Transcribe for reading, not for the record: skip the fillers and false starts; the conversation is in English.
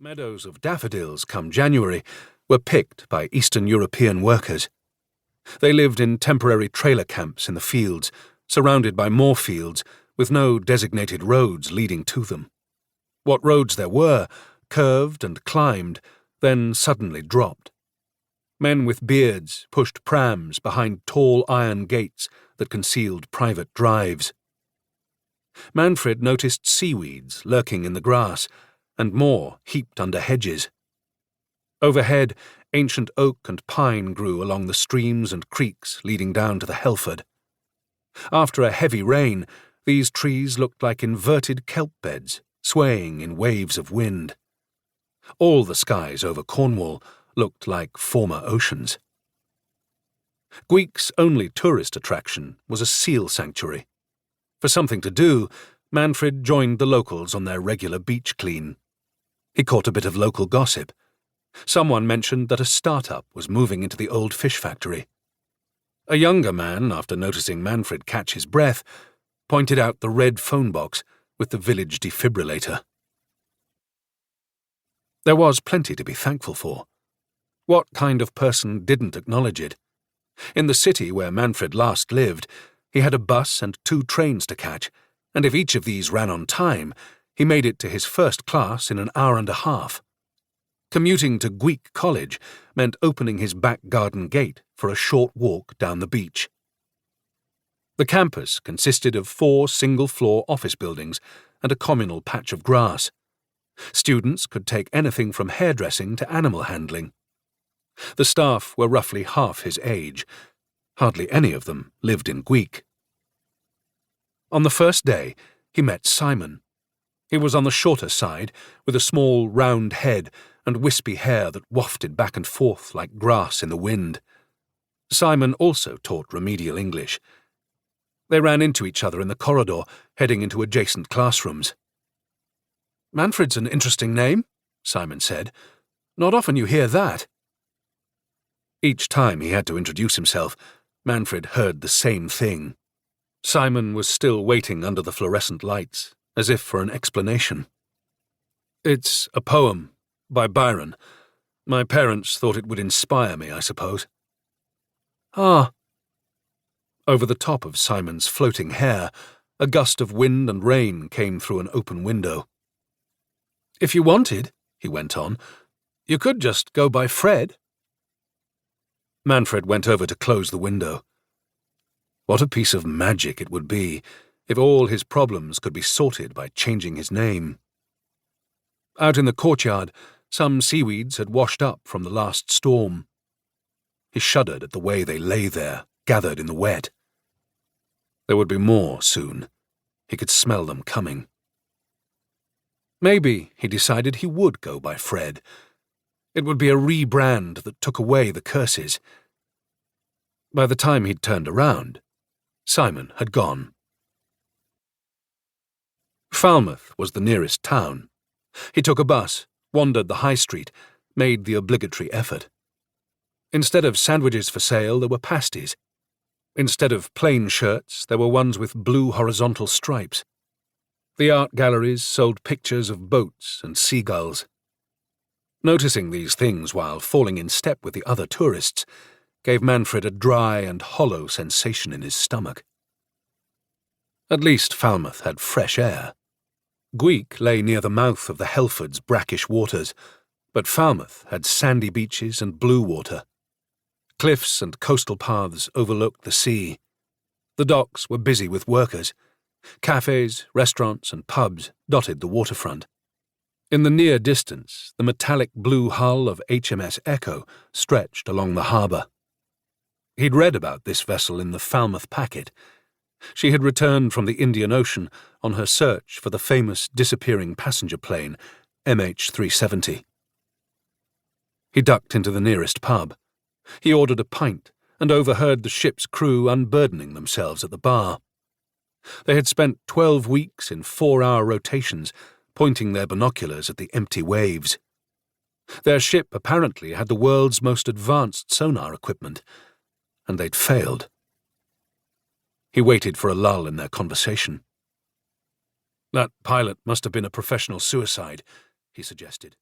Meadows of daffodils come January were picked by Eastern European workers. They lived in temporary trailer camps in the fields, surrounded by more fields, with no designated roads leading to them. What roads there were curved and climbed, then suddenly dropped. Men with beards pushed prams behind tall iron gates that concealed private drives. Manfred noticed seaweeds lurking in the grass, and more heaped under hedges. Overhead, ancient oak and pine grew along the streams and creeks leading down to the Helford. After a heavy rain, these trees looked like inverted kelp beds, swaying in waves of wind. All the skies over Cornwall looked like former oceans. Gweek's only tourist attraction was a seal sanctuary. For something to do, Manfred joined the locals on their regular beach clean. He caught a bit of local gossip. Someone mentioned that a start-up was moving into the old fish factory. A younger man, after noticing Manfred catch his breath, pointed out the red phone box with the village defibrillator. There was plenty to be thankful for. What kind of person didn't acknowledge it? In the city where Manfred last lived, he had a bus and 2 trains to catch, and if each of these ran on time, he made it to his first class in an hour and a half. Commuting to Gweek College meant opening his back garden gate for a short walk down the beach. The campus consisted of 4 single-floor office buildings and a communal patch of grass. Students could take anything from hairdressing to animal handling. The staff were roughly half his age. Hardly any of them lived in Gweek. On the first day, he met Simon. He was on the shorter side, with a small, round head and wispy hair that wafted back and forth like grass in the wind. Simon also taught remedial English. They ran into each other in the corridor, heading into adjacent classrooms. "Manfred's an interesting name," Simon said. "Not often you hear that." Each time he had to introduce himself, Manfred heard the same thing. Simon was still waiting under the fluorescent lights, as if for an explanation. "It's a poem, by Byron. My parents thought it would inspire me, I suppose." "Ah." Over the top of Simon's floating hair, a gust of wind and rain came through an open window. "If you wanted," he went on, "you could just go by Fred." Manfred went over to close the window. What a piece of magic it would be if all his problems could be sorted by changing his name. Out in the courtyard, some seaweeds had washed up from the last storm. He shuddered at the way they lay there, gathered in the wet. There would be more soon. He could smell them coming. Maybe, he decided, he would go by Fred. It would be a rebrand that took away the curses. By the time he'd turned around, Simon had gone. Falmouth was the nearest town. He took a bus, wandered the high street, made the obligatory effort. Instead of sandwiches for sale, there were pasties. Instead of plain shirts, there were ones with blue horizontal stripes. The art galleries sold pictures of boats and seagulls. Noticing these things while falling in step with the other tourists gave Manfred a dry and hollow sensation in his stomach. At least Falmouth had fresh air. Gweek lay near the mouth of the Helford's brackish waters, but Falmouth had sandy beaches and blue water. Cliffs and coastal paths overlooked the sea. The docks were busy with workers. Cafes, restaurants, and pubs dotted the waterfront. In the near distance, the metallic blue hull of HMS Echo stretched along the harbour. He'd read about this vessel in the Falmouth Packet. She had returned from the Indian Ocean on her search for the famous disappearing passenger plane, MH370. He ducked into the nearest pub. He ordered a pint and overheard the ship's crew unburdening themselves at the bar. They had spent 12 weeks in 4-hour rotations, pointing their binoculars at the empty waves. Their ship apparently had the world's most advanced sonar equipment, and they'd failed. He waited for a lull in their conversation. "That pilot must have been a professional suicide," he suggested.